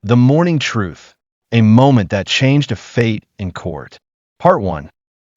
The Morning Truth, a moment that changed a fate in court. Part 1.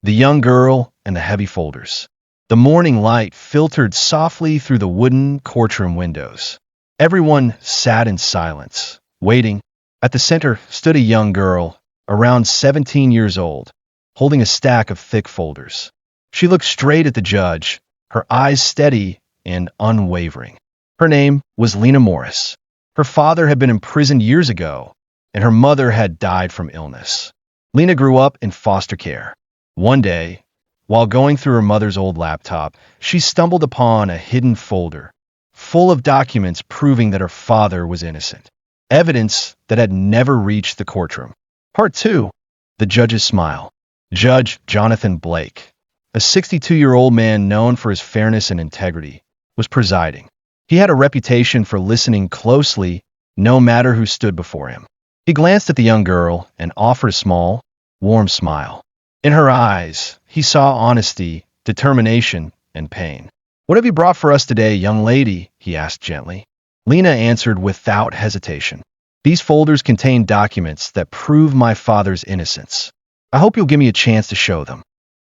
The young girl and the heavy folders. The morning light filtered softly through the wooden courtroom windows. Everyone sat in silence, waiting. At the center stood a young girl, around 17 years old, holding a stack of thick folders. She looked straight at the judge, her eyes steady and unwavering. Her name was Lena Morris. Her father had been imprisoned years ago, and her mother had died from illness. Lena grew up in foster care. One day, while going through her mother's old laptop, she stumbled upon a hidden folder full of documents proving that her father was innocent. Evidence that had never reached the courtroom. Part 2. The Judge's Smile. Judge Jonathan Blake, a 62-year-old man known for his fairness and integrity, was presiding. He had a reputation for listening closely, no matter who stood before him. He glanced at the young girl and offered a small, warm smile. In her eyes, he saw honesty, determination, and pain. "What have you brought for us today, young lady?" he asked gently. Lena answered without hesitation. "These folders contain documents that prove my father's innocence. I hope you'll give me a chance to show them."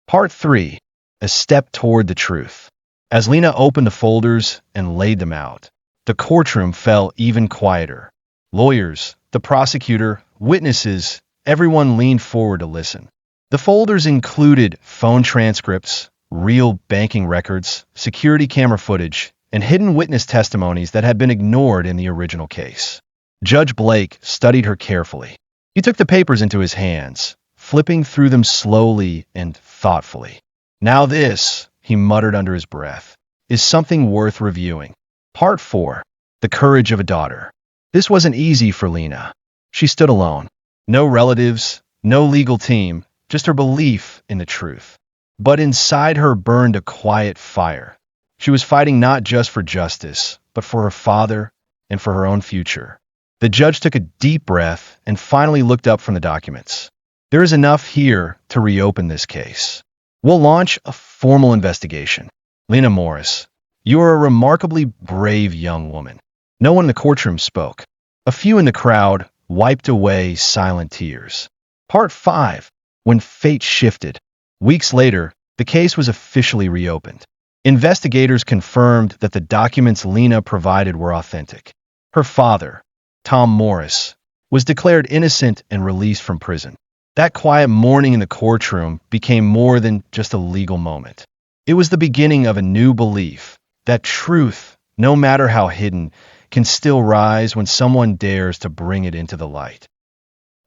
Part 3. A Step Toward the Truth. As Lena opened the folders and laid them out, the courtroom fell even quieter. Lawyers, the prosecutor, witnesses, everyone leaned forward to listen. The folders included phone transcripts, real banking records, security camera footage, and hidden witness testimonies that had been ignored in the original case. Judge Blake studied her carefully. He took the papers into his hands, flipping through them slowly and thoughtfully. "Now this," he muttered under his breath, "is something worth reviewing." Part 4. The Courage of a Daughter. This wasn't easy for Lena. She stood alone. No relatives, no legal team, just her belief in the truth. But inside her burned a quiet fire. She was fighting not just for justice, but for her father and for her own future. The judge took a deep breath and finally looked up from the documents. "There is enough here to reopen this case. We'll launch a formal investigation." "Lena Morris, you are a remarkably brave young woman." No one in the courtroom spoke. A few in the crowd wiped away silent tears. Part 5. When Fate Shifted. Weeks later, the case was officially reopened. Investigators confirmed that the documents Lena provided were authentic. Her father, Tom Morris, was declared innocent and released from prison. That quiet morning in the courtroom became more than just a legal moment. It was the beginning of a new belief that truth, no matter how hidden, can still rise when someone dares to bring it into the light.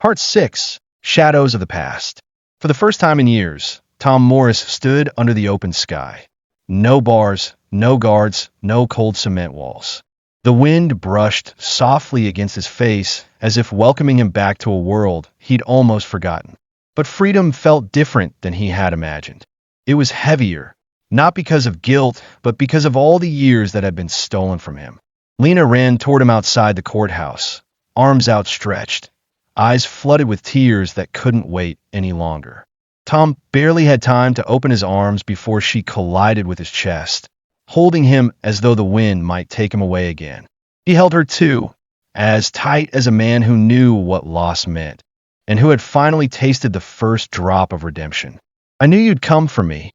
Part 6. Shadows of the Past. For the first time in years, Tom Morris stood under the open sky. No bars, no guards, no cold cement walls. The wind brushed softly against his face as if welcoming him back to a world he'd almost forgotten. But freedom felt different than he had imagined. It was heavier, not because of guilt, but because of all the years that had been stolen from him. Lena ran toward him outside the courthouse, arms outstretched, eyes flooded with tears that couldn't wait any longer. Tom barely had time to open his arms before she collided with his chest, holding him as though the wind might take him away again. He held her too, as tight as a man who knew what loss meant, and who had finally tasted the first drop of redemption. "I knew you'd come for me,"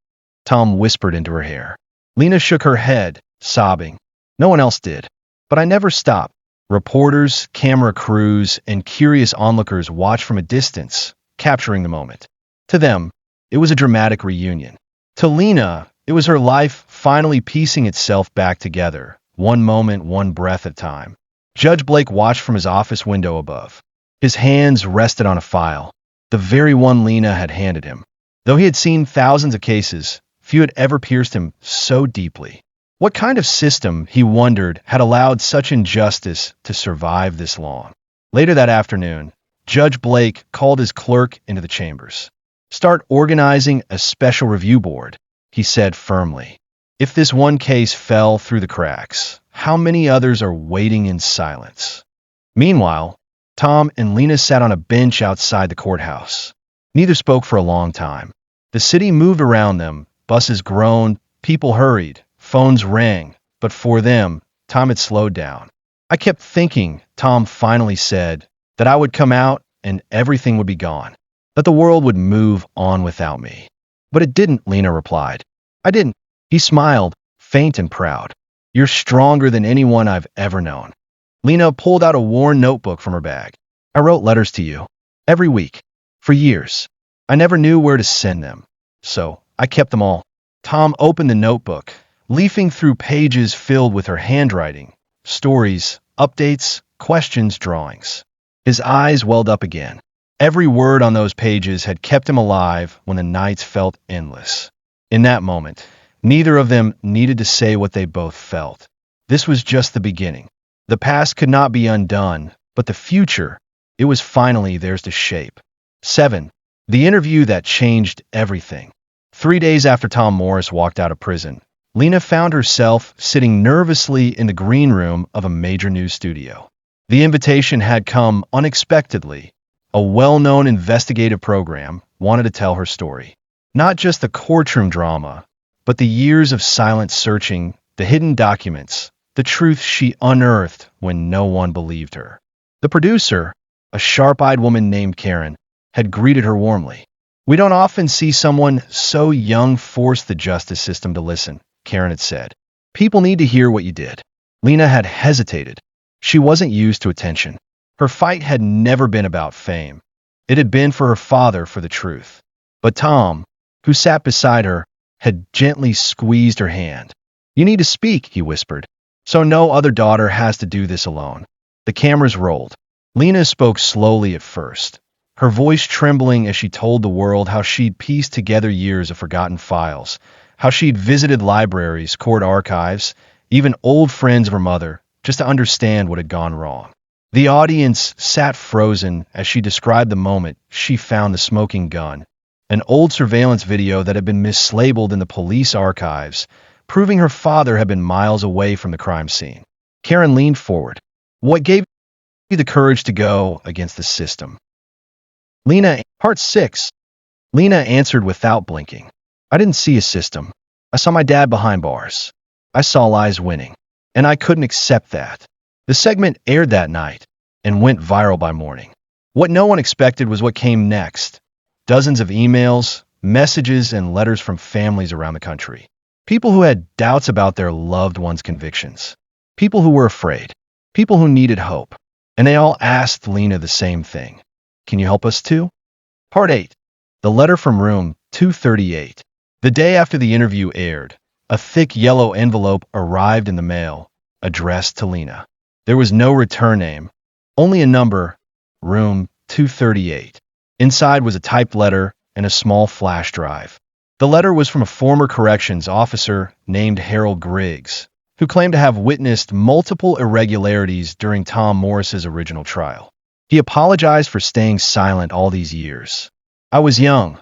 Tom whispered into her hair. Lena shook her head, sobbing. "No one else did. But I never stopped." Reporters, camera crews, and curious onlookers watched from a distance, capturing the moment. To them, it was a dramatic reunion. To Lena, it was her life finally piecing itself back together, one moment, one breath at a time. Judge Blake watched from his office window above. His hands rested on a file, the very one Lena had handed him. Though he had seen thousands of cases, few had ever pierced him so deeply. What kind of system, he wondered, had allowed such injustice to survive this long? Later that afternoon, Judge Blake called his clerk into the chambers. "Start organizing a special review board," he said firmly. "If this one case fell through the cracks, how many others are waiting in silence?" Meanwhile, Tom and Lena sat on a bench outside the courthouse. Neither spoke for a long time. The city moved around them, buses groaned, people hurried. Phones rang, but for them, time had slowed down. "I kept thinking," Tom finally said, that I would come out and everything would be gone, that the world would move on without me. But it didn't, Lena replied. I didn't. He smiled, faint and proud. You're stronger than anyone I've ever known. Lena pulled out a worn notebook from her bag. I wrote letters to you. Every week. For years. I never knew where to send them. So, I kept them all. Tom opened the notebook, leafing through pages filled with her handwriting, stories, updates, questions, drawings. His eyes welled up again. Every word on those pages had kept him alive when the nights felt endless. In that moment, neither of them needed to say what they both felt. This was just the beginning. The past could not be undone, but the future, it was finally theirs to shape. 7. The interview that changed everything. 3 days after Tom Morris walked out of prison, Lena found herself sitting nervously in the green room of a major news studio. The invitation had come unexpectedly. A well-known investigative program wanted to tell her story. Not just the courtroom drama, but the years of silent searching, the hidden documents, the truth she unearthed when no one believed her. The producer, a sharp-eyed woman named Karen, had greeted her warmly. We don't often see someone so young force the justice system to listen, Karen had said. People need to hear what you did. Lena had hesitated. She wasn't used to attention. Her fight had never been about fame. It had been for her father for the truth. But Tom, who sat beside her, had gently squeezed her hand. You need to speak, he whispered, so no other daughter has to do this alone. The cameras rolled. Lena spoke slowly at first, her voice trembling as she told the world how she'd pieced together years of forgotten files, how she'd visited libraries, court archives, even old friends of her mother, just to understand what had gone wrong. The audience sat frozen as she described the moment she found the smoking gun, an old surveillance video that had been mislabeled in the police archives, proving her father had been miles away from the crime scene. Karen leaned forward. What gave you the courage to go against the system? Part 6. Lena answered without blinking. I didn't see a system. I saw my dad behind bars. I saw lies winning. And I couldn't accept that. The segment aired that night and went viral by morning. What no one expected was what came next. Dozens of emails, messages, and letters from families around the country. People who had doubts about their loved ones' convictions. People who were afraid. People who needed hope. And they all asked Lena the same thing. Can you help us too? Part 8. The letter from room 238. The day after the interview aired, a thick yellow envelope arrived in the mail, addressed to Lena. There was no return name, only a number, room 238. Inside was a typed letter and a small flash drive. The letter was from a former corrections officer named Harold Griggs, who claimed to have witnessed multiple irregularities during Tom Morris's original trial. He apologized for staying silent all these years. I was young,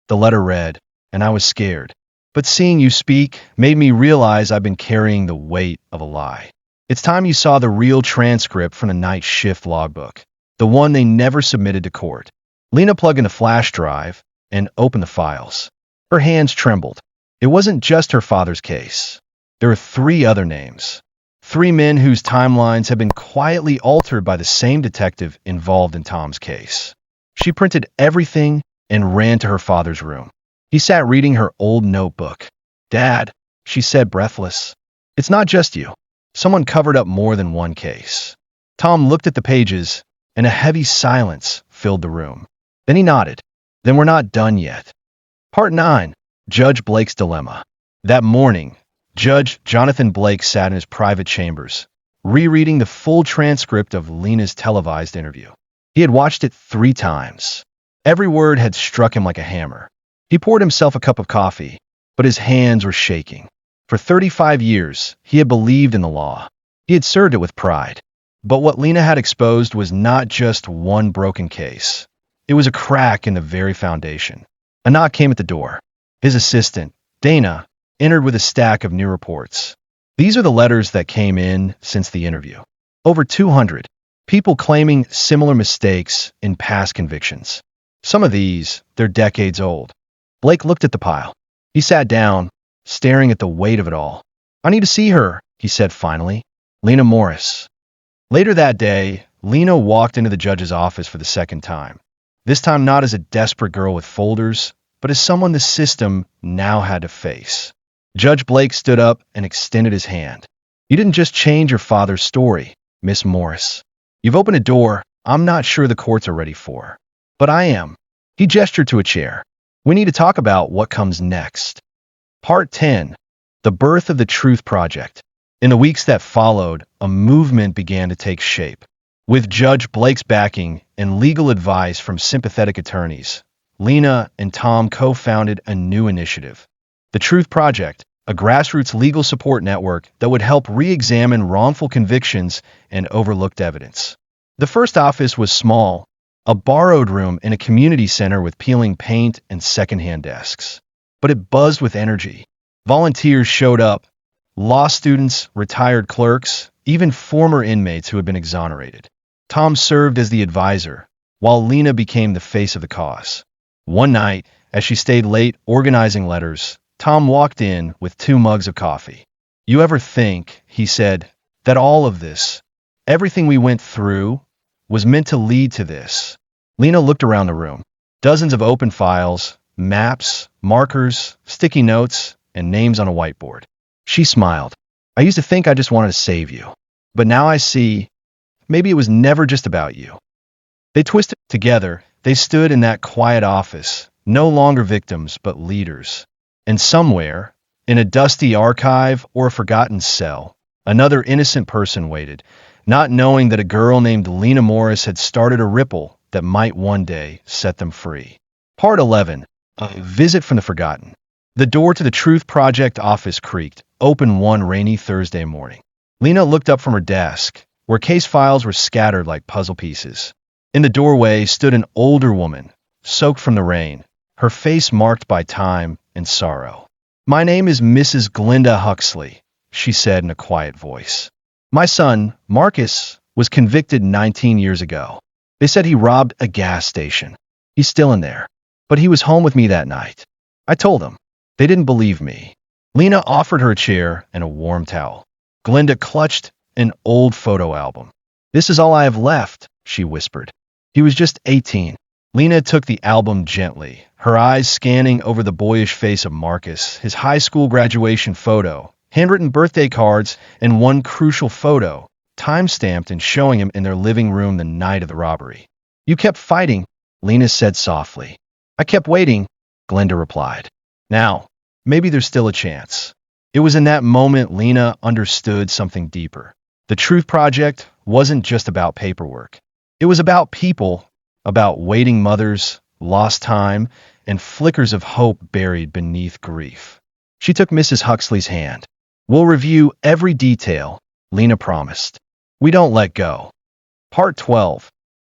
the letter read, and I was scared. But seeing you speak made me realize I've been carrying the weight of a lie. It's time you saw the real transcript from the night shift logbook, the one they never submitted to court. Lena plugged in the flash drive and opened the files. Her hands trembled. It wasn't just her father's case. There were 3 other names. 3 men whose timelines had been quietly altered by the same detective involved in Tom's case. She printed everything and ran to her father's room. He sat reading her old notebook. Dad, she said breathless, it's not just you. Someone covered up more than one case. Tom looked at the pages, and a heavy silence filled the room. Then he nodded. Then we're not done yet. Part 9. Judge Blake's Dilemma. That morning, Judge Jonathan Blake sat in his private chambers, rereading the full transcript of Lena's televised interview. He had watched it 3 times. Every word had struck him like a hammer. He poured himself a cup of coffee, but his hands were shaking. For 35 years, he had believed in the law. He had served it with pride. But what Lena had exposed was not just one broken case. It was a crack in the very foundation. A knock came at the door. His assistant, Dana, entered with a stack of new reports. These are the letters that came in since the interview. Over 200. People claiming similar mistakes in past convictions. Some of these, they're decades old. Blake looked at the pile. He sat down, staring at the weight of it all. I need to see her, he said finally. Lena Morris. Later that day, Lena walked into the judge's office for the second time. This time not as a desperate girl with folders, but as someone the system now had to face. Judge Blake stood up and extended his hand. You didn't just change your father's story, Miss Morris. You've opened a door I'm not sure the courts are ready for. But I am. He gestured to a chair. We need to talk about what comes next. Part 10. The Birth of the Truth Project. In the weeks that followed, a movement began to take shape. With Judge Blake's backing and legal advice from sympathetic attorneys, Lena and Tom co-founded a new initiative. The Truth Project, a grassroots legal support network that would help re-examine wrongful convictions and overlooked evidence. The first office was small, a borrowed room in a community center with peeling paint and secondhand desks. But it buzzed with energy. Volunteers showed up, law students, retired clerks, even former inmates who had been exonerated. Tom served as the advisor, while Lena became the face of the cause. One night, as she stayed late organizing letters, Tom walked in with 2 mugs of coffee. You ever think, he said, that all of this, everything we went through, was meant to lead to this? Lena looked around the room. Dozens of open files, maps, markers, sticky notes, and names on a whiteboard. She smiled. I used to think I just wanted to save you. But now I see, maybe it was never just about you. They twisted together. They stood in that quiet office, no longer victims, but leaders. And somewhere, in a dusty archive or a forgotten cell, another innocent person waited, not knowing that a girl named Lena Morris had started a ripple that might one day set them free. Part 11. A Visit from the Forgotten. The door to the Truth Project office creaked, open one rainy Thursday morning. Lena looked up from her desk, where case files were scattered like puzzle pieces. In the doorway stood an older woman, soaked from the rain, her face marked by time and sorrow. My name is Mrs. Glenda Huxley, she said in a quiet voice. My son, Marcus, was convicted 19 years ago. They said he robbed a gas station. He's still in there. But he was home with me that night. I told them. They didn't believe me. Lena offered her a chair and a warm towel. Glenda clutched an old photo album. This is all I have left, she whispered. He was just 18. Lena took the album gently, her eyes scanning over the boyish face of Marcus, his high school graduation photo, handwritten birthday cards, and one crucial photo, time-stamped and showing him in their living room the night of the robbery. You kept fighting, Lena said softly. I kept waiting, Glenda replied. Now, maybe there's still a chance. It was in that moment Lena understood something deeper. The Truth Project wasn't just about paperwork. It was about people, about waiting mothers, lost time, and flickers of hope buried beneath grief. She took Mrs. Huxley's hand. We'll review every detail, Lena promised. We don't let go. Part 12.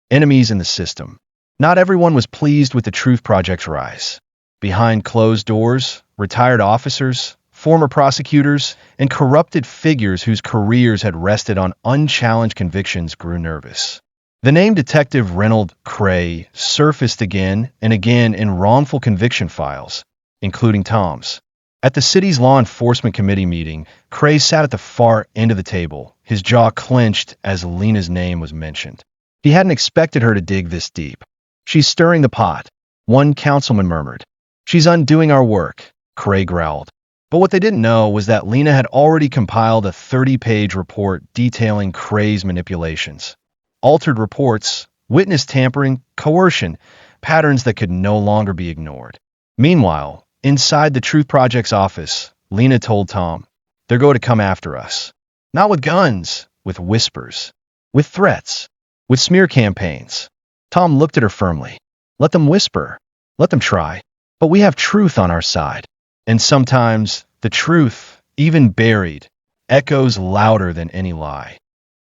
Enemies in the System. Not everyone was pleased with the Truth Project's rise. Behind closed doors, retired officers, former prosecutors, and corrupted figures whose careers had rested on unchallenged convictions grew nervous. The name Detective Reynold Cray surfaced again and again in wrongful conviction files, including Tom's. At the city's law enforcement committee meeting, Cray sat at the far end of the table, his jaw clenched as Lena's name was mentioned. He hadn't expected her to dig this deep. She's stirring the pot, one councilman murmured. She's undoing our work, Cray growled. But what they didn't know was that Lena had already compiled a 30-page report detailing Cray's manipulations. Altered reports, witness tampering, coercion, patterns that could no longer be ignored. Meanwhile, inside the Truth Project's office, Lena told Tom, they're going to come after us. Not with guns, with whispers, with threats, with smear campaigns. Tom looked at her firmly. Let them whisper. Let them try. But we have truth on our side. And sometimes, the truth, even buried, echoes louder than any lie.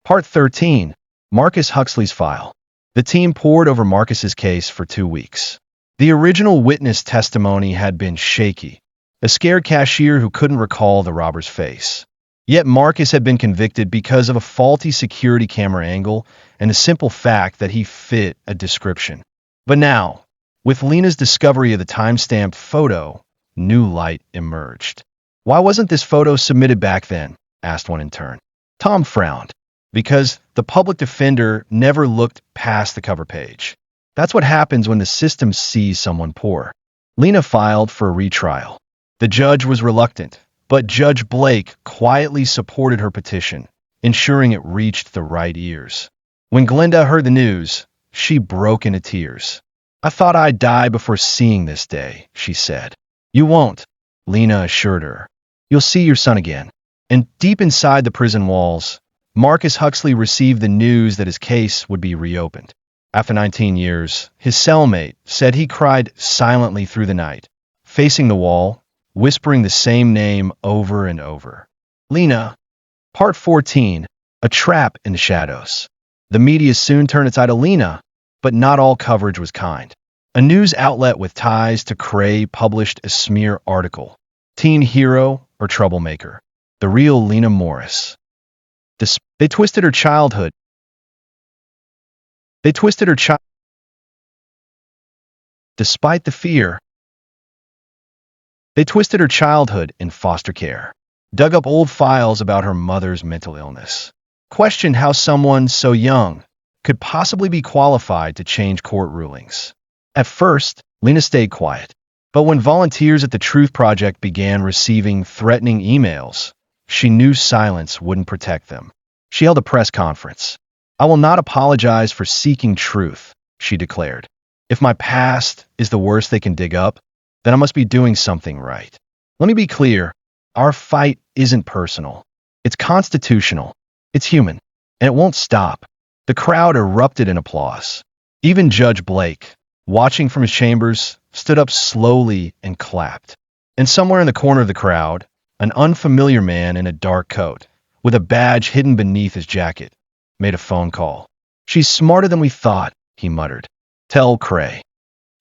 Part 13. Marcus Huxley's File. The team pored over Marcus's case for 2 weeks. The original witness testimony had been shaky, a scared cashier who couldn't recall the robber's face. Yet Marcus had been convicted because of a faulty security camera angle and the simple fact that he fit a description. But now, with Lena's discovery of the time-stamped photo, new light emerged. Why wasn't this photo submitted back then? Asked one intern. Tom frowned. because the public defender never looked past the cover page. That's what happens when the system sees someone poor. Lena filed for a retrial. The judge was reluctant, but Judge Blake quietly supported her petition, ensuring it reached the right ears. When Glenda heard the news, she broke into tears. "I thought I'd die before seeing this day," she said. "You won't," Lena assured her. "You'll see your son again." And deep inside the prison walls, Marcus Huxley received the news that his case would be reopened. After 19 years, his cellmate said he cried silently through the night, facing the wall, whispering the same name over and over. Lena. Part 14. A Trap in the Shadows. The media soon turned its eye to Lena, but not all coverage was kind. A news outlet with ties to Cray published a smear article. Teen hero or troublemaker? The real Lena Morris. They twisted her childhood. Despite the fear, they twisted her childhood in foster care, dug up old files about her mother's mental illness, questioned how someone so young could possibly be qualified to change court rulings. At first, Lena stayed quiet, but when volunteers at the Truth Project began receiving threatening emails, she knew silence wouldn't protect them. She held a press conference. "I will not apologize for seeking truth," she declared. "If my past is the worst they can dig up, then I must be doing something right. Let me be clear, our fight isn't personal. It's constitutional. It's human. And it won't stop." The crowd erupted in applause. Even Judge Blake, watching from his chambers, stood up slowly and clapped. And somewhere in the corner of the crowd, an unfamiliar man in a dark coat, with a badge hidden beneath his jacket, made a phone call. "She's smarter than we thought," he muttered. "Tell Cray."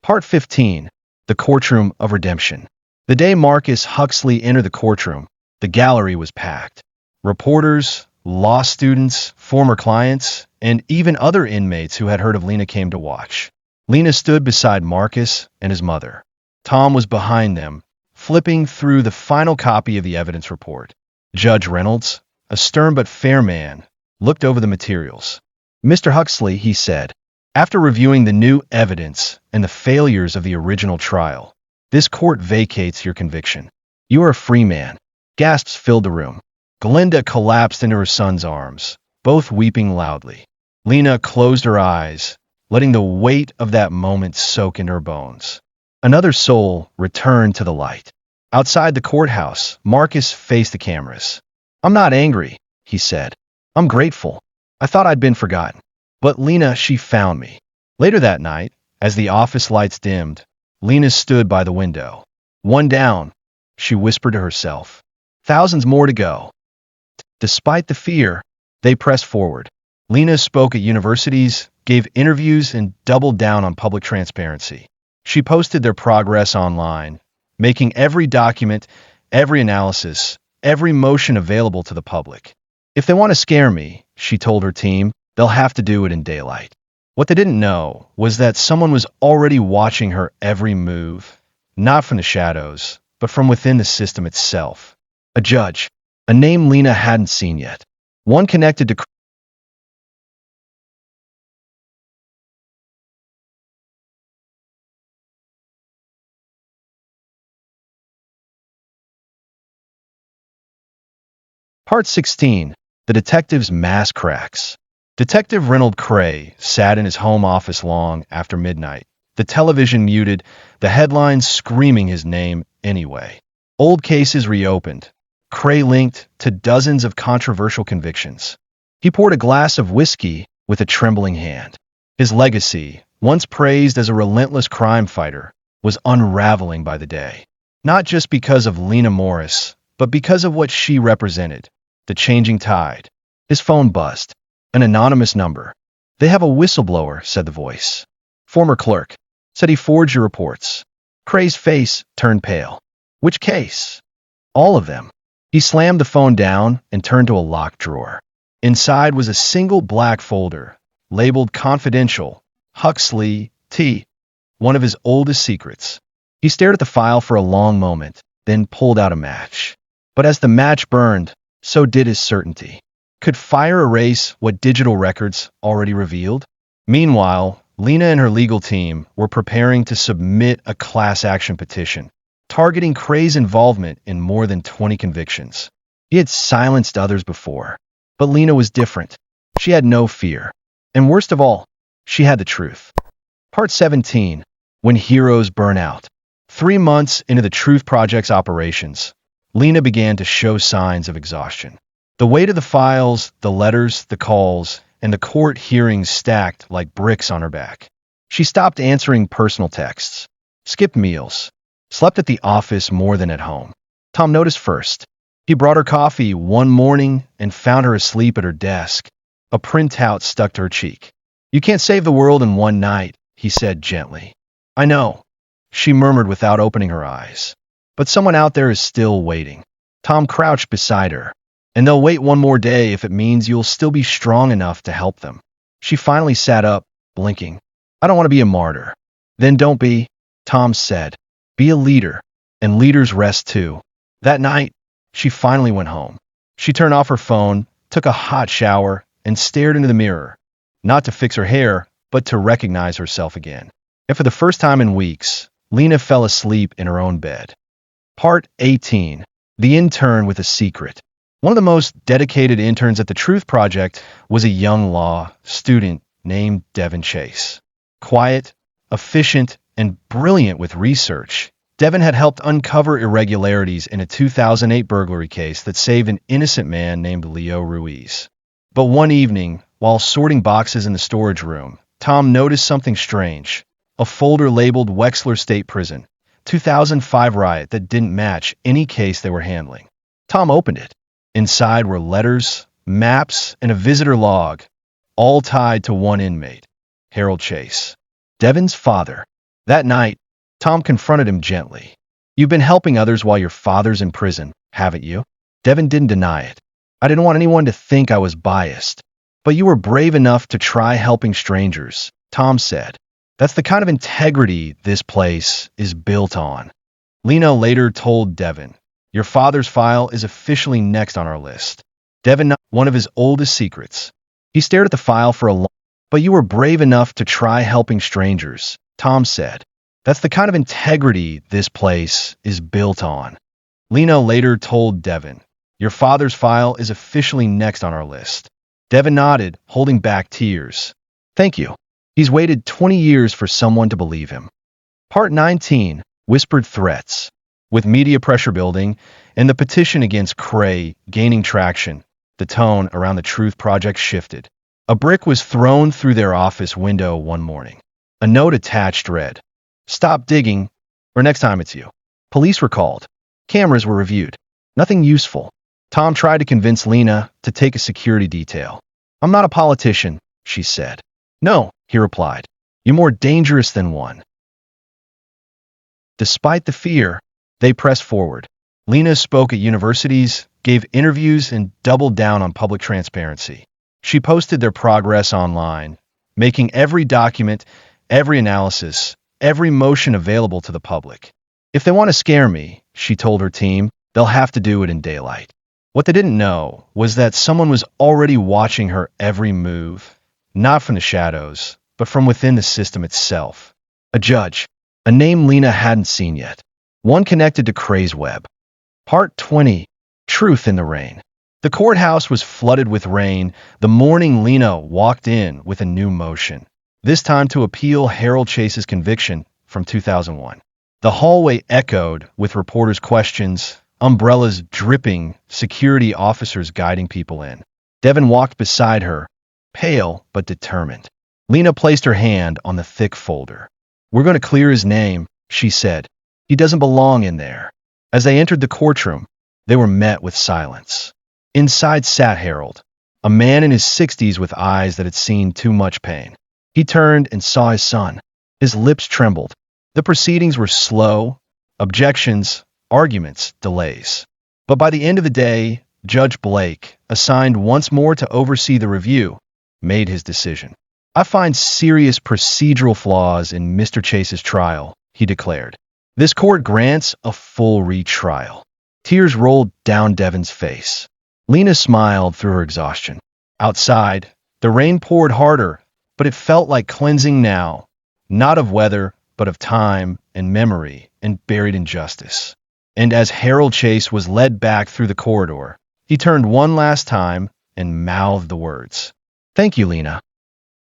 Part 15. The Courtroom of Redemption. The day Marcus Huxley entered the courtroom, the gallery was packed. Reporters, law students, former clients, and even other inmates who had heard of Lena came to watch. Lena stood beside Marcus and his mother. Tom was behind them, flipping through the final copy of the evidence report. Judge Reynolds, a stern but fair man, looked over the materials. "Mr. Huxley," he said, "after reviewing the new evidence and the failures of the original trial, this court vacates your conviction. You are a free man." Gasps filled the room. Glenda collapsed into her son's arms, both weeping loudly. Lena closed her eyes, letting the weight of that moment soak into her bones. Another soul returned to the light. Outside the courthouse, Marcus faced the cameras. "I'm not angry," he said. "I'm grateful. I thought I'd been forgotten. But Lena, she found me." Later that night, as the office lights dimmed, Lena stood by the window. "One down," she whispered to herself. "Thousands more to go." Despite the fear, they pressed forward. Lena spoke at universities, gave interviews, and doubled down on public transparency. She posted their progress online, making every document, every analysis, every motion available to the public. "If they want to scare me," she told her team, "they'll have to do it in daylight." What they didn't know was that someone was already watching her every move, not from the shadows, but from within the system itself. A judge, a name Lena hadn't seen yet, one connected to Part 16. The Detective's Mass Cracks. Detective Reynold Cray sat in his home office long after midnight, the television muted, the headlines screaming his name anyway. Old cases reopened, Cray linked to dozens of controversial convictions. He poured a glass of whiskey with a trembling hand. His legacy, once praised as a relentless crime fighter, was unraveling by the day. Not just because of Lena Morris, but because of what she represented. The changing tide. His phone buzzed. An anonymous number. "They have a whistleblower," said the voice. "Former clerk. Said he forged your reports." Cray's face turned pale. "Which case?" "All of them." He slammed the phone down and turned to a locked drawer. Inside was a single black folder, labeled Confidential, Huxley, T., one of his oldest secrets. He stared at the file for a long moment, then pulled out a match. But as the match burned, so did his certainty. Could fire erase what digital records already revealed? Meanwhile, Lena and her legal team were preparing to submit a class action petition, targeting Cray's involvement in more than 20 convictions. He had silenced others before, but Lena was different. She had no fear. And worst of all, she had the truth. Part 17. When Heroes Burn Out. 3 months into the Truth Project's operations, Lena began to show signs of exhaustion. The weight of the files, the letters, the calls, and the court hearings stacked like bricks on her back. She stopped answering personal texts, skipped meals, slept at the office more than at home. Tom noticed first. He brought her coffee one morning and found her asleep at her desk, a printout stuck to her cheek. "You can't save the world in one night," he said gently. "I know," she murmured without opening her eyes. "But someone out there is still waiting." Tom crouched beside her. "And they'll wait one more day if it means you'll still be strong enough to help them." She finally sat up, blinking. "I don't want to be a martyr." "Then don't be," Tom said. "Be a leader, and leaders rest too." That night, she finally went home. She turned off her phone, took a hot shower, and stared into the mirror, not to fix her hair, but to recognize herself again. And for the first time in weeks, Lena fell asleep in her own bed. Part 18. The Intern with a Secret. One of the most dedicated interns at the Truth Project was a young law student named Devin Chase. Quiet, efficient, and brilliant with research, Devin had helped uncover irregularities in a 2008 burglary case that saved an innocent man named Leo Ruiz. But one evening, while sorting boxes in the storage room, Tom noticed something strange. A folder labeled Wexler State Prison, 2005 riot that didn't match any case they were handling. Tom opened it. Inside were letters, maps, and a visitor log, all tied to one inmate, Harold Chase, Devin's father. That night, Tom confronted him gently. "You've been helping others while your father's in prison, haven't you?" Devin didn't deny it. "I didn't want anyone to think I was biased. But you were brave enough to try helping strangers," Tom said. "That's the kind of integrity this place is built on." Lena later told Devin, "Your father's file is officially next on our list." Devin, one of his oldest secrets. He stared at the file for a long time. "But you were brave enough to try helping strangers," Tom said. "That's the kind of integrity this place is built on." Lena later told Devin, "Your father's file is officially next on our list." Devin nodded, holding back tears. "Thank you." He's waited 20 years for someone to believe him. Part 19. Whispered Threats. With media pressure building and the petition against Cray gaining traction, the tone around the Truth Project shifted. A brick was thrown through their office window one morning. A note attached read, "Stop digging, or next time it's you." Police were called. Cameras were reviewed. Nothing useful. Tom tried to convince Lena to take a security detail. "I'm not a politician," she said. "No," he replied. "You're more dangerous than one." Despite the fear, they pressed forward. Lena spoke at universities, gave interviews, and doubled down on public transparency. She posted their progress online, making every document, every analysis, every motion available to the public. "If they want to scare me," she told her team, "they'll have to do it in daylight." What they didn't know was that someone was already watching her every move, not from the shadows, but from within the system itself. A judge, a name Lena hadn't seen yet, one connected to Cray's web. Part 20. Truth in the Rain. The courthouse was flooded with rain the morning Lena walked in with a new motion, this time to appeal Harold Chase's conviction from 2001. The hallway echoed with reporters' questions, umbrellas dripping, security officers guiding people in. Devin walked beside her, pale but determined. Lena placed her hand on the thick folder. "We're going to clear his name," she said. "He doesn't belong in there." As they entered the courtroom, they were met with silence. Inside sat Harold, a man in his 60s with eyes that had seen too much pain. He turned and saw his son. His lips trembled. The proceedings were slow, objections, arguments, delays. But by the end of the day, Judge Blake, assigned once more to oversee the review, made his decision. "I find serious procedural flaws in Mr. Chase's trial," he declared. "This court grants a full retrial." Tears rolled down Devin's face. Lena smiled through her exhaustion. Outside, the rain poured harder, but it felt like cleansing now, not of weather, but of time and memory and buried injustice. And as Harold Chase was led back through the corridor, he turned one last time and mouthed the words, "Thank you, Lena."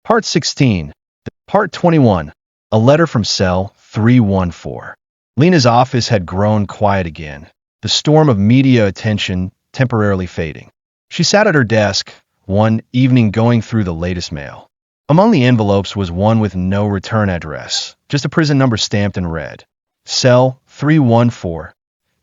Part 16. Part 21. A letter from cell 314. Lena's office had grown quiet again, the storm of media attention temporarily fading. She sat at her desk one evening going through the latest mail. Among the envelopes was one with no return address, just a prison number stamped in red. Cell 314.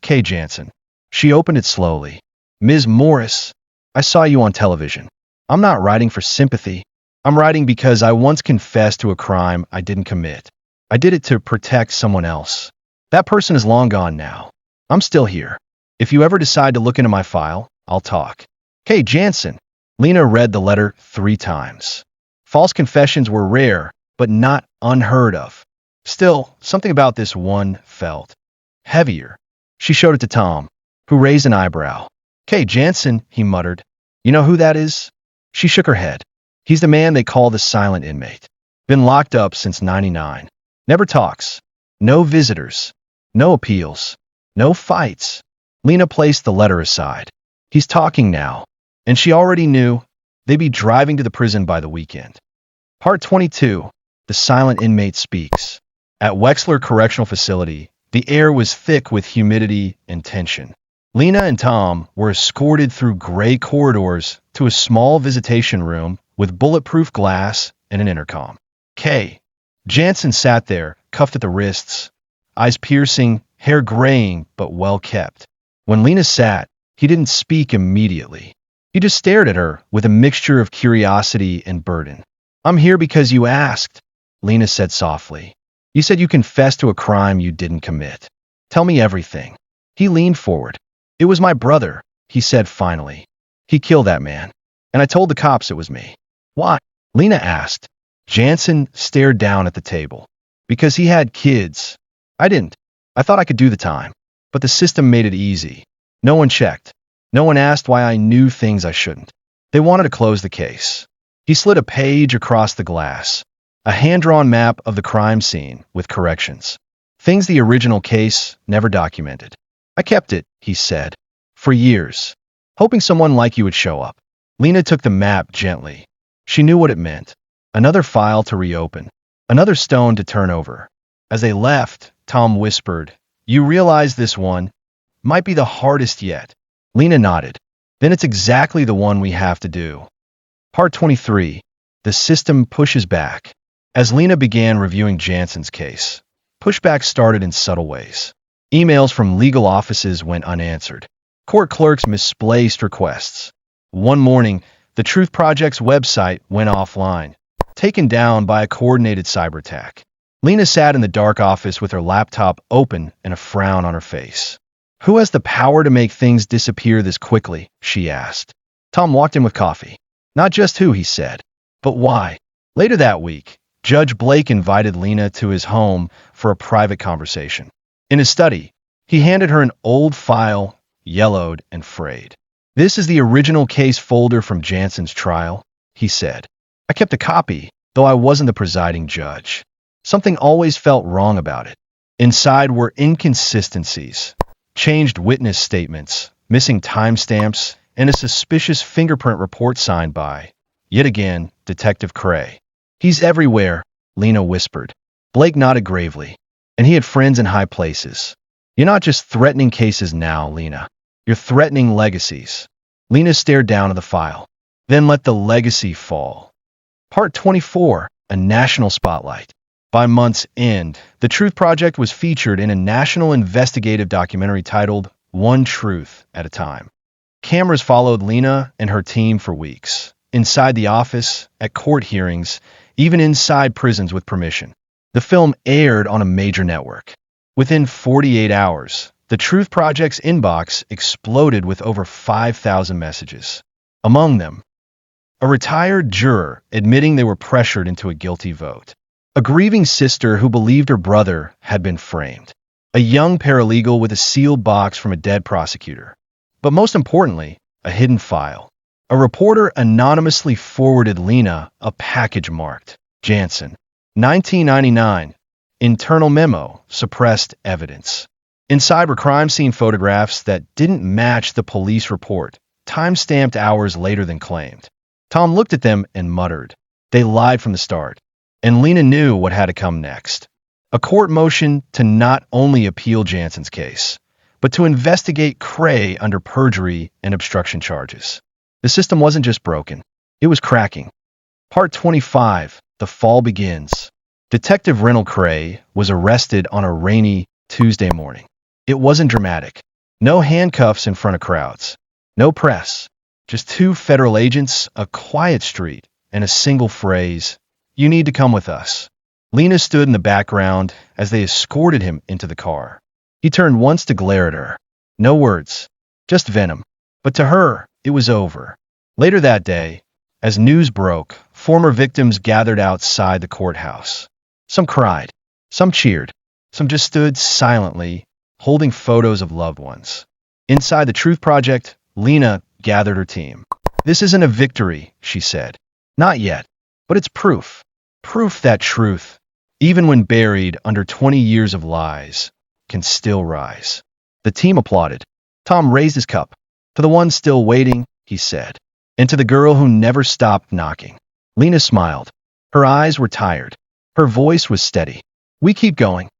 K. Jansen. She opened it slowly. "Ms. Morris, I saw you on television. I'm not writing for sympathy. I'm writing because I once confessed to a crime I didn't commit. I did it to protect someone else. That person is long gone now. I'm still here. If you ever decide to look into my file, I'll talk. K. Jansen." Lena read the letter 3 times. False confessions were rare, but not unheard of. Still, something about this one felt heavier. She showed it to Tom, who raised an eyebrow. "K. Jansen," he muttered. "You know who that is?" She shook her head. "He's the man they call the silent inmate. Been locked up since '99. Never talks. No visitors. No appeals. No fights." Lena placed the letter aside. He's talking now. And she already knew they'd be driving to the prison by the weekend. Part 22. The silent inmate speaks. At Wexler Correctional Facility, the air was thick with humidity and tension. Lena and Tom were escorted through gray corridors to a small visitation room with bulletproof glass and an intercom. K. Jansen sat there, cuffed at the wrists, eyes piercing, hair graying but well kept. When Lena sat, he didn't speak immediately. He just stared at her with a mixture of curiosity and burden. "I'm here because you asked," Lena said softly. "You said you confessed to a crime you didn't commit. Tell me everything." He leaned forward. "It was my brother," he said finally. "He killed that man, and I told the cops it was me." "Why?" Lena asked. Jansen stared down at the table. "Because he had kids. I didn't. I thought I could do the time. But the system made it easy. No one checked. No one asked why I knew things I shouldn't. They wanted to close the case." He slid a page across the glass. A hand-drawn map of the crime scene with corrections. Things the original case never documented. "I kept it," he said, "for years, hoping someone like you would show up." Lena took the map gently. She knew what it meant. Another file to reopen. Another stone to turn over. As they left, Tom whispered, "You realize this one might be the hardest yet." Lena nodded. "Then it's exactly the one we have to do." Part 23. The system pushes back. As Lena began reviewing Jansen's case, pushback started in subtle ways. Emails from legal offices went unanswered. Court clerks misplaced requests. One morning, the Truth Project's website went offline, taken down by a coordinated cyber attack. Lena sat in the dark office with her laptop open and a frown on her face. "Who has the power to make things disappear this quickly?" she asked. Tom walked in with coffee. "Not just who," he said, "but why." Later that week, Judge Blake invited Lena to his home for a private conversation. In his study, he handed her an old file, yellowed and frayed. "This is the original case folder from Jansen's trial," he said. "I kept a copy, though I wasn't the presiding judge. Something always felt wrong about it. Inside were inconsistencies, changed witness statements, missing timestamps, and a suspicious fingerprint report signed by, yet again, Detective Cray. "He's everywhere," Lena whispered. Blake nodded gravely. "And he had friends in high places." "You're not just threatening cases now, Lena. You're threatening legacies." Lena stared down at the file. "Then let the legacy fall." Part 24. A national spotlight. By month's end, the Truth Project was featured in a national investigative documentary titled One Truth at a Time. Cameras followed Lena and her team for weeks, inside the office, at court hearings, even inside prisons with permission. The film aired on a major network. Within 48 hours, the Truth Project's inbox exploded with over 5,000 messages. Among them, a retired juror admitting they were pressured into a guilty vote. A grieving sister who believed her brother had been framed. A young paralegal with a sealed box from a dead prosecutor. But most importantly, a hidden file. A reporter anonymously forwarded Lena a package marked Jansen, 1999, internal memo, suppressed evidence. Inside were crime scene photographs that didn't match the police report, time-stamped hours later than claimed. Tom looked at them and muttered. They lied from the start. And Lena knew what had to come next. A court motion to not only appeal Jansen's case, but to investigate Cray under perjury and obstruction charges. The system wasn't just broken, it was cracking. Part 25, The Fall Begins. Detective Reynold Cray was arrested on a rainy Tuesday morning. It wasn't dramatic. No handcuffs in front of crowds. No press. Just two federal agents, a quiet street, and a single phrase, "You need to come with us." Lena stood in the background as they escorted him into the car. He turned once to glare at her. No words, just venom. But to her, it was over. Later that day, as news broke, former victims gathered outside the courthouse. Some cried, some cheered, some just stood silently, holding photos of loved ones. Inside the Truth Project, Lena gathered her team. "This isn't a victory," she said. "Not yet, but it's proof. Proof that truth, even when buried under 20 years of lies, can still rise." The team applauded. Tom raised his cup. "To the one still waiting," he said, "and to the girl who never stopped knocking." Lena smiled. Her eyes were tired. Her voice was steady. "We keep going."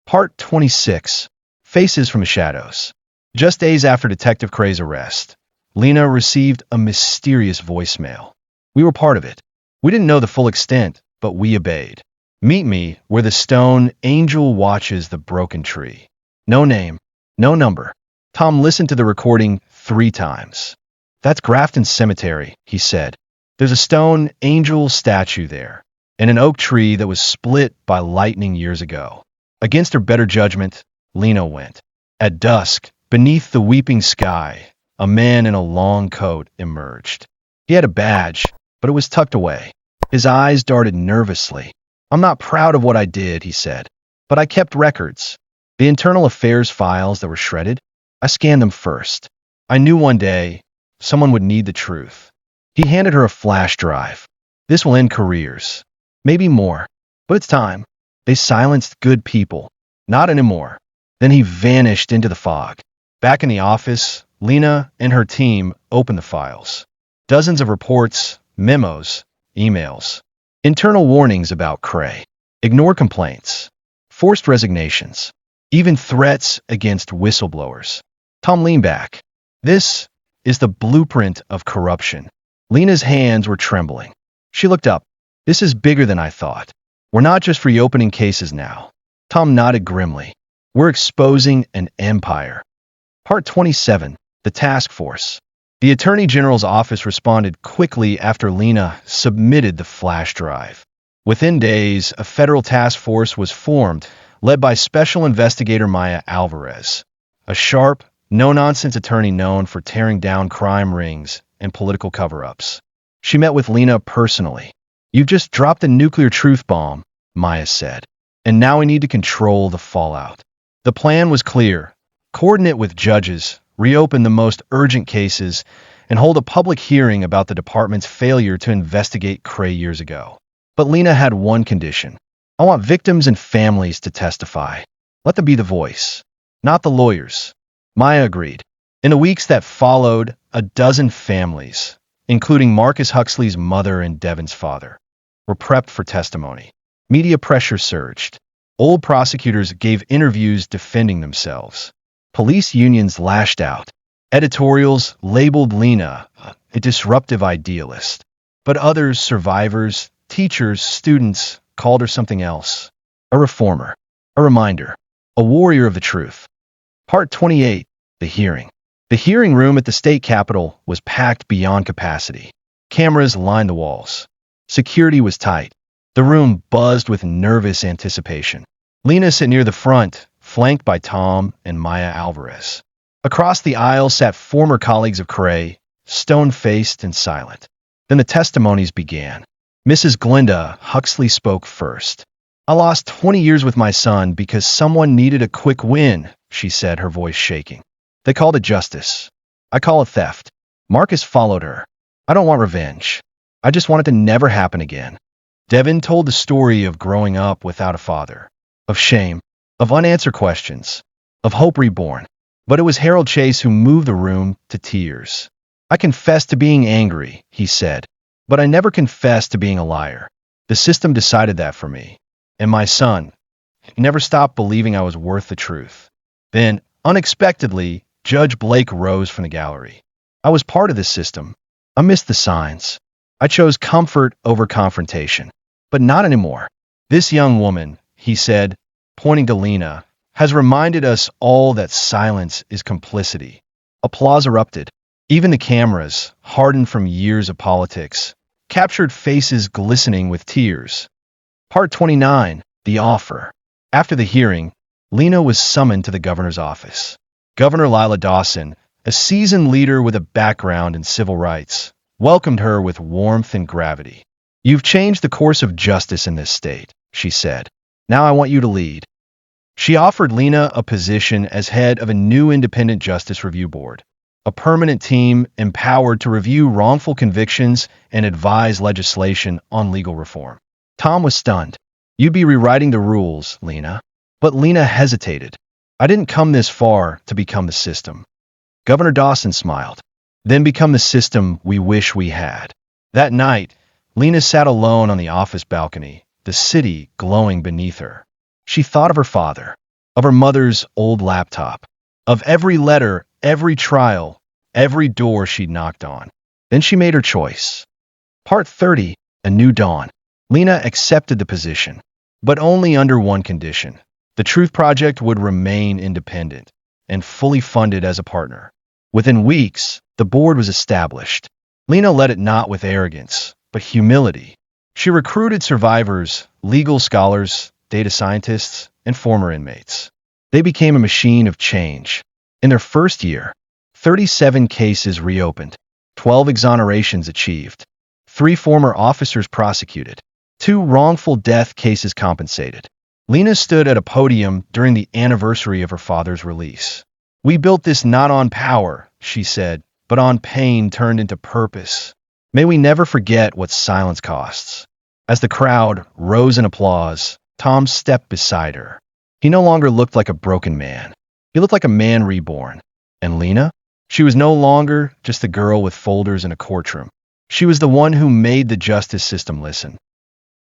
Part 26, Faces from the Shadows. Just days after Detective Cray's arrest, Lena received a mysterious voicemail. "We were part of it. We didn't know the full extent, but we obeyed. Meet me where the stone angel watches the broken tree." No name, no number. Tom listened to the recording 3 times. "That's Grafton Cemetery," he said. "There's a stone angel statue there, and an oak tree that was split by lightning years ago." Against her better judgment, Lena went. At dusk, beneath the weeping sky, a man in a long coat emerged. He had a badge, but it was tucked away. His eyes darted nervously. "I'm not proud of what I did," he said, "but I kept records. The internal affairs files that were shredded, I scanned them first. I knew one day someone would need the truth." He handed her a flash drive. "This will end careers. Maybe more. But it's time." They silenced good people. Not anymore. Then he vanished into the fog. Back in the office, Lena and her team opened the files. Dozens of reports, memos, emails. Internal warnings about Cray. Ignore complaints. Forced resignations. Even threats against whistleblowers. Tom leaned back. "This is the blueprint of corruption." Lena's hands were trembling. She looked up. "This is bigger than I thought. We're not just reopening cases now." Tom nodded grimly. "We're exposing an empire." Part 27, The Task Force. The Attorney General's office responded quickly after Lena submitted the flash drive. Within days, a federal task force was formed, led by Special Investigator Maya Alvarez, a sharp, no-nonsense attorney known for tearing down crime rings and political cover-ups. She met with Lena personally. "You've just dropped a nuclear truth bomb," Maya said, "and now we need to control the fallout." The plan was clear. Coordinate with judges, reopen the most urgent cases, and hold a public hearing about the department's failure to investigate Cray years ago. But Lena had one condition. "I want victims and families to testify. Let them be the voice, not the lawyers." Maya agreed. In the weeks that followed, a dozen families, including Marcus Huxley's mother and Devin's father, were prepped for testimony. Media pressure surged. Old prosecutors gave interviews defending themselves. Police unions lashed out. Editorials labeled Lena a disruptive idealist. But others, survivors, teachers, students, called her something else. A reformer. A reminder. A warrior of the truth. Part 28, The Hearing. The hearing room at the state capitol was packed beyond capacity. Cameras lined the walls. Security was tight. The room buzzed with nervous anticipation. Lena sat near the front, flanked by Tom and Maya Alvarez. Across the aisle sat former colleagues of Cray, stone-faced and silent. Then the testimonies began. Mrs. Glenda Huxley spoke first. "I lost 20 years with my son because someone needed a quick win," she said, her voice shaking. "They called it justice. I call it theft. Marcus followed her. I don't want revenge. I just want it to never happen again. Devin told the story of growing up without a father, of shame, of unanswered questions, of hope reborn. But it was Harold Chase who moved the room to tears. I confessed to being angry, he said, but I never confessed to being a liar. The system decided that for me. And my son never stopped believing I was worth the truth. Then, unexpectedly, Judge Blake rose from the gallery. I was part of this system. I missed the signs. I chose comfort over confrontation. But not anymore. This young woman, he said, pointing to Lena, has reminded us all that silence is complicity. Applause erupted. Even the cameras, hardened from years of politics, captured faces glistening with tears. Part 29, The Offer. After the hearing, Lena was summoned to the governor's office. Governor Lila Dawson, a seasoned leader with a background in civil rights, welcomed her with warmth and gravity. You've changed the course of justice in this state, she said. Now I want you to lead. She offered Lena a position as head of a new independent justice review board, a permanent team empowered to review wrongful convictions and advise legislation on legal reform. Tom was stunned. You'd be rewriting the rules, Lena. But Lena hesitated. I didn't come this far to become the system. Governor Dawson smiled. Then become the system we wish we had. That night, Lena sat alone on the office balcony, the city glowing beneath her. She thought of her father, of her mother's old laptop, of every letter, every trial, every door she'd knocked on. Then she made her choice. Part 30, A New Dawn. Lena accepted the position, but only under one condition. The Truth Project would remain independent and fully funded as a partner. Within weeks, the board was established. Lena led it not with arrogance, but humility. She recruited survivors, legal scholars, data scientists, and former inmates. They became a machine of change. In their first year, 37 cases reopened, 12 exonerations achieved, 3 former officers prosecuted, 2 wrongful death cases compensated. Lena stood at a podium during the anniversary of her father's release. We built this not on power, she said, but on pain turned into purpose. May we never forget what silence costs. As the crowd rose in applause, Tom stepped beside her. He no longer looked like a broken man. He looked like a man reborn. And Lena? She was no longer just a girl with folders in a courtroom. She was the one who made the justice system listen.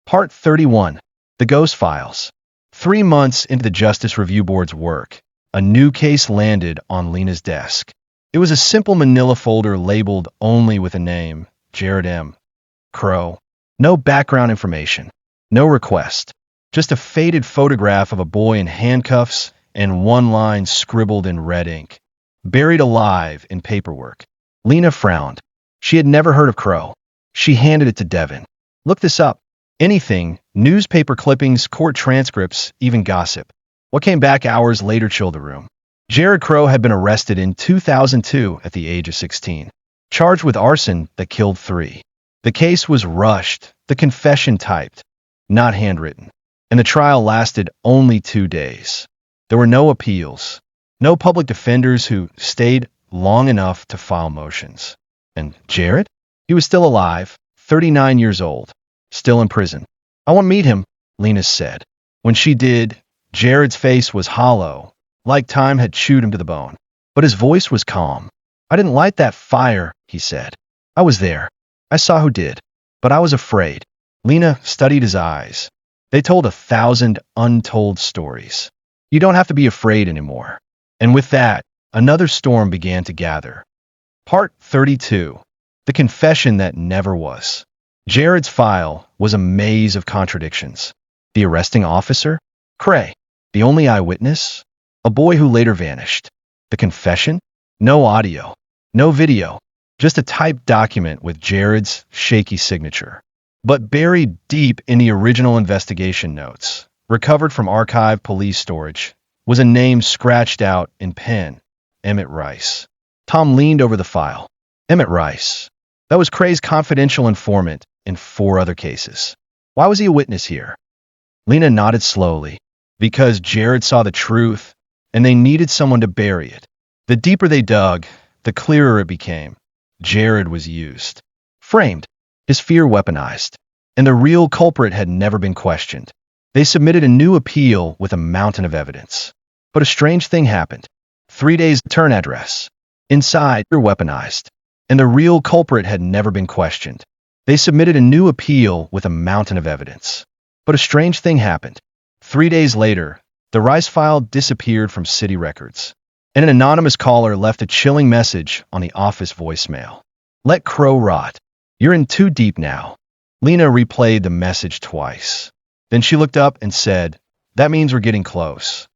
Part 31. The Ghost Files. 3 months into the Justice Review Board's work, a new case landed on Lena's desk. It was a simple manila folder labeled only with a name, Jared M. Crow. No background information. No request. Just a faded photograph of a boy in handcuffs and one line scribbled in red ink. Buried alive in paperwork. Lena frowned. She had never heard of Crow. She handed it to Devin. Look this up. Anything, newspaper clippings, court transcripts, even gossip. What came back hours later chilled the room. Jared Crow had been arrested in 2002 at the age of 16, charged with arson that killed 3. The case was rushed, the confession typed, not handwritten, and the trial lasted only 2 days. There were no appeals, no public defenders who stayed long enough to file motions. And Jared? He was still alive, 39 years old, still in prison. I want to meet him, Lena said. When she did, Jared's face was hollow, like time had chewed him to the bone. But his voice was calm. I didn't light that fire, he said. I was there. I saw who did. But I was afraid. Lena studied his eyes. They told 1,000 untold stories. You don't have to be afraid anymore. And with that, another storm began to gather. Part 32. The Confession That Never Was. Jared's file was a maze of contradictions. The arresting officer? Cray. The only eyewitness? A boy who later vanished. The confession? No audio. No video. Just a typed document with Jared's shaky signature. But buried deep in the original investigation notes, recovered from archive police storage, was a name scratched out in pen. Emmett Rice. Tom leaned over the file. Emmett Rice. That was Cray's confidential informant in 4 other cases. Why was he a witness here? Lena nodded slowly. Because Jared saw the truth, and they needed someone to bury it. The deeper they dug, the clearer it became. Jared was used, framed, his fear weaponized, and the real culprit had never been questioned. They submitted a new appeal with a mountain of evidence. But a strange thing happened. 3 days return address. Inside, fear weaponized, and the real culprit had never been questioned. They submitted a new appeal with a mountain of evidence. But a strange thing happened. 3 days later, the Rice file disappeared from city records, and an anonymous caller left a chilling message on the office voicemail. Let Crow rot. You're in too deep now. Lena replayed the message twice. Then she looked up and said, that means we're getting close.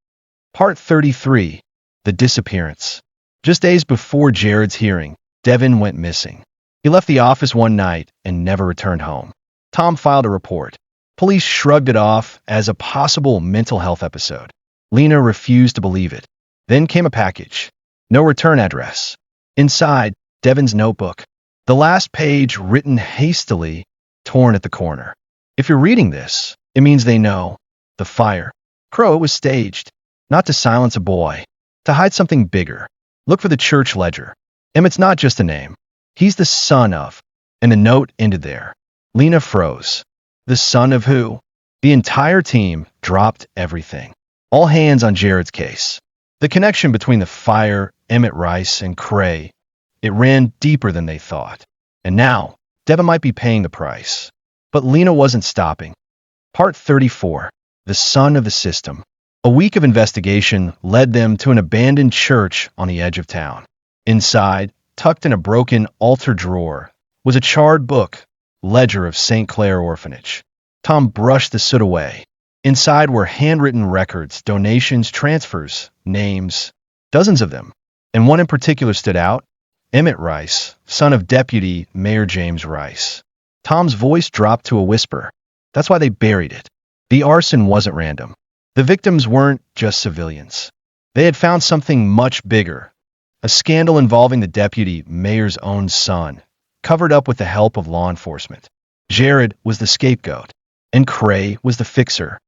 Part 33. The Disappearance. Just days before Jared's hearing, Devin went missing. He left the office one night and never returned home. Tom filed a report. Police shrugged it off as a possible mental health episode. Lena refused to believe it. Then came a package. No return address. Inside, Devin's notebook. The last page written hastily, torn at the corner. If you're reading this, it means they know. The fire. Crow was staged. Not to silence a boy. To hide something bigger. Look for the church ledger. Emmett's not just a name. He's the son of. And the note ended there. Lena froze. The son of who? The entire team dropped everything. All hands on Jared's case. The connection between the fire, Emmett Rice, and Cray, it ran deeper than they thought. And now, Devin might be paying the price. But Lena wasn't stopping. Part 34. The Son of the System. A week of investigation led them to an abandoned church on the edge of town. Inside, tucked in a broken altar drawer, was a charred book, Ledger of St. Clair Orphanage. Tom brushed the soot away. Inside were handwritten records, donations, transfers, names, dozens of them. And one in particular stood out, Emmett Rice, son of Deputy Mayor James Rice. Tom's voice dropped to a whisper. That's why they buried it. The arson wasn't random. The victims weren't just civilians. They had found something much bigger. A scandal involving the deputy mayor's own son, covered up with the help of law enforcement. Jared was the scapegoat, and Cray was the fixer.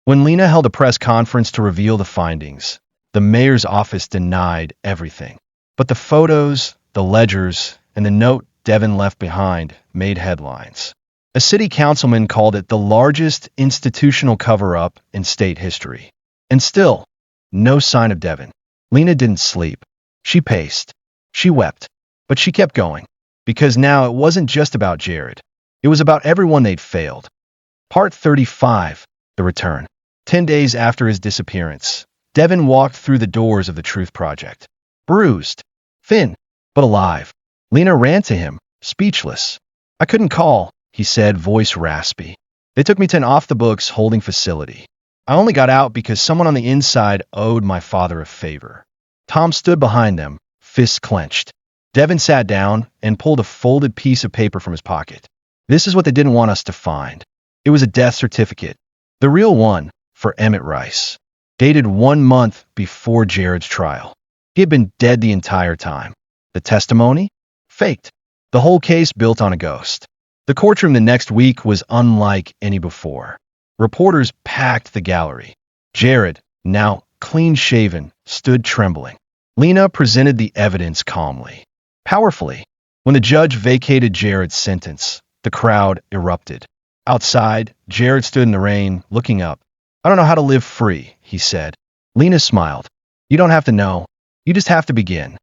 When Lena held a press conference to reveal the findings, the mayor's office denied everything. But the photos, the ledgers, and the note Devin left behind made headlines. A city councilman called it the largest institutional cover-up in state history. And still, no sign of Devin. Lena didn't sleep. She paced. She wept. But she kept going. Because now it wasn't just about Jared. It was about everyone they'd failed. Part 35. The Return. 10 days after his disappearance, Devin walked through the doors of the Truth Project. Bruised. Thin. But alive. Lena ran to him, speechless. I couldn't call, he said, voice raspy. They took me to an off-the-books holding facility. I only got out because someone on the inside owed my father a favor. Tom stood behind them, fists clenched. Devin sat down and pulled a folded piece of paper from his pocket. This is what they didn't want us to find. It was a death certificate. The real one, for Emmett Rice. Dated 1 month before Jared's trial. He had been dead the entire time. The testimony? Faked. The whole case built on a ghost. The courtroom the next week was unlike any before. Reporters packed the gallery. Jared, now clean-shaven, stood trembling. Lena presented the evidence calmly, powerfully. When the judge vacated Jared's sentence, the crowd erupted. Outside, Jared stood in the rain, looking up. I don't know how to live free, he said. Lena smiled. You don't have to know. You just have to begin.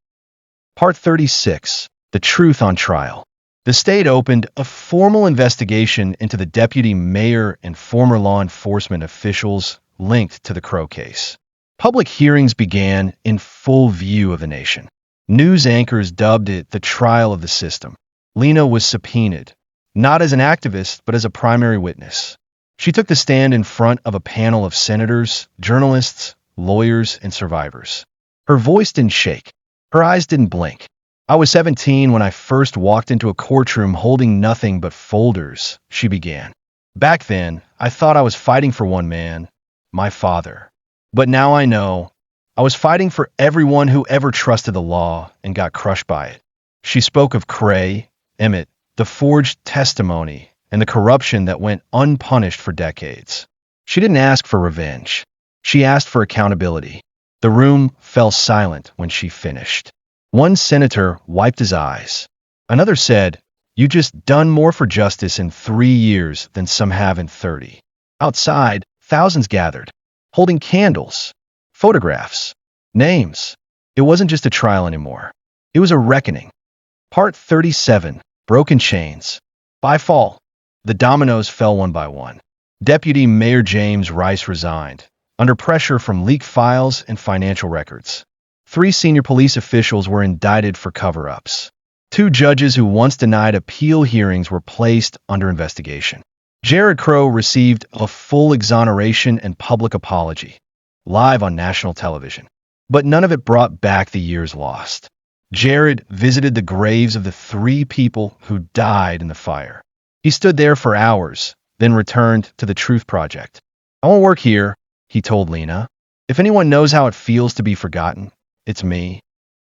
Part 36. The Truth on Trial. The state opened a formal investigation into the deputy mayor and former law enforcement officials linked to the Crow case. Public hearings began in full view of the nation. News anchors dubbed it the trial of the system. Lena was subpoenaed, not as an activist, but as a primary witness. She took the stand in front of a panel of senators, journalists, lawyers, and survivors. Her voice didn't shake. Her eyes didn't blink. I was 17 when I first walked into a courtroom holding nothing but folders, she began. Back then, I thought I was fighting for one man, my father. But now I know I was fighting for everyone who ever trusted the law and got crushed by it. She spoke of Cray, Emmett, the forged testimony, and the corruption that went unpunished for decades. She didn't ask for revenge. She asked for accountability. The room fell silent when she finished. One senator wiped his eyes. Another said, "You just done more for justice in 3 years than some have in 30." Outside, thousands gathered, holding candles, photographs, names. It wasn't just a trial anymore. It was a reckoning. Part 37, Broken Chains. By fall, the dominoes fell one by one. Deputy Mayor James Rice resigned, under pressure from leaked files and financial records. 3 senior police officials were indicted for cover-ups. 2 judges who once denied appeal hearings were placed under investigation. Jared Crow received a full exoneration and public apology, live on national television. But none of it brought back the years lost. Jared visited the graves of the 3 people who died in the fire. He stood there for hours, then returned to the Truth Project. "I won't work here," he told Lena. "If anyone knows how it feels to be forgotten, it's me."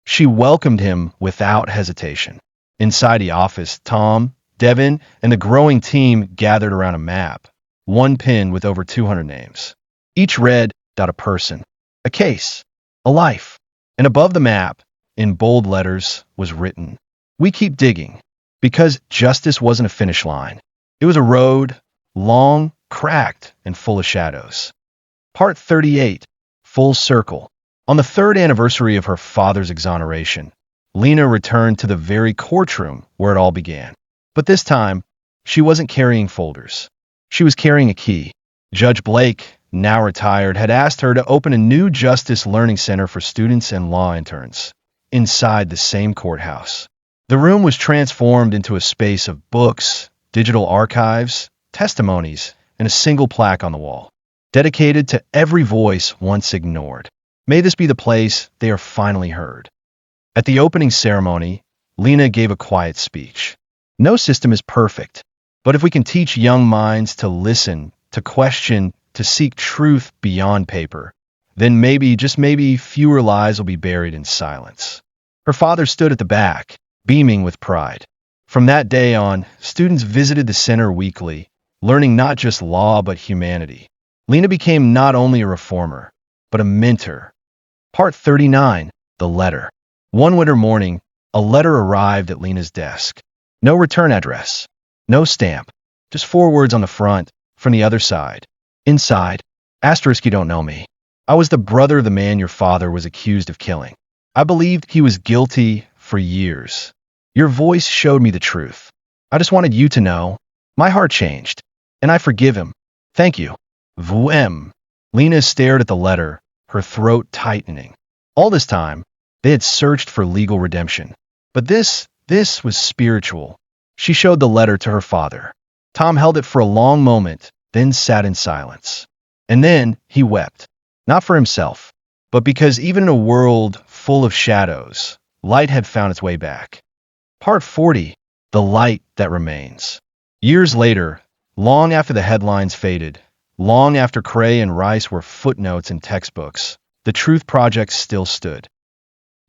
She welcomed him without hesitation. Inside the office, Tom, Devin, and the growing team gathered around a map, one pinned with over 200 names. Each read about a person, a case, a life. And above the map, in bold letters, was written, "We keep digging," because justice wasn't a finish line. It was a road, long, cracked, and full of shadows. Part 38, Full Circle. On the 3rd anniversary of her father's exoneration, Lena returned to the very courtroom where it all began. But this time, she wasn't carrying folders. She was carrying a key. Judge Blake, now retired, had asked her to open a new justice learning center for students and law interns inside the same courthouse. The room was transformed into a space of books, digital archives, testimonies, and a single plaque on the wall, dedicated to every voice once ignored. May this be the place they are finally heard. At the opening ceremony, Lena gave a quiet speech. No system is perfect, but if we can teach young minds to listen, to question, to seek truth beyond paper, then maybe, just maybe, fewer lies will be buried in silence. Her father stood at the back, beaming with pride. From that day on, students visited the center weekly, learning not just law but humanity. Lena became not only a reformer, but a mentor. Part 39, The Letter. One winter morning, a letter arrived at Lena's desk. No return address, no stamp, just 4 words on the front, from the other side. Inside, asterisk, "You don't know me. I was the brother of the man your father was accused of killing. I believed he was guilty for years. Your voice showed me the truth. I just wanted you to know. My heart changed, and I forgive him. Thank you. Vous. Lena stared at the letter, her throat tightening. All this time, they had searched for legal redemption. But this was spiritual. She showed the letter to her father. Tom held it for a long moment, then sat in silence. And then he wept. Not for himself, but because even in a world full of shadows, light had found its way back. Part 40, The Light That Remains. Years later, long after the headlines faded, long after Cray and Rice were footnotes in textbooks, the Truth Project still stood.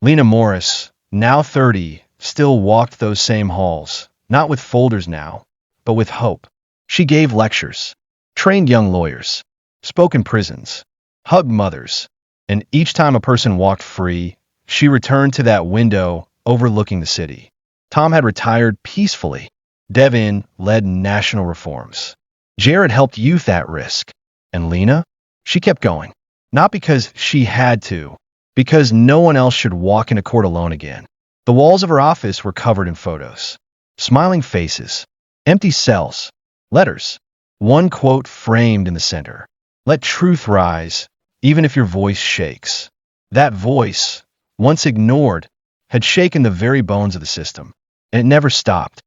Lena Morris, now 30, still walked those same halls, not with folders now, but with hope. She gave lectures, trained young lawyers, spoke in prisons, hugged mothers, and each time a person walked free, she returned to that window overlooking the city. Tom had retired peacefully. Devin led national reforms. Jared helped youth at risk. And Lena? She kept going. Not because she had to, because no one else should walk into court alone again. The walls of her office were covered in photos. Smiling faces, empty cells, letters. One quote framed in the center. "Let truth rise, even if your voice shakes." That voice, once ignored, had shaken the very bones of the system, and it never stopped.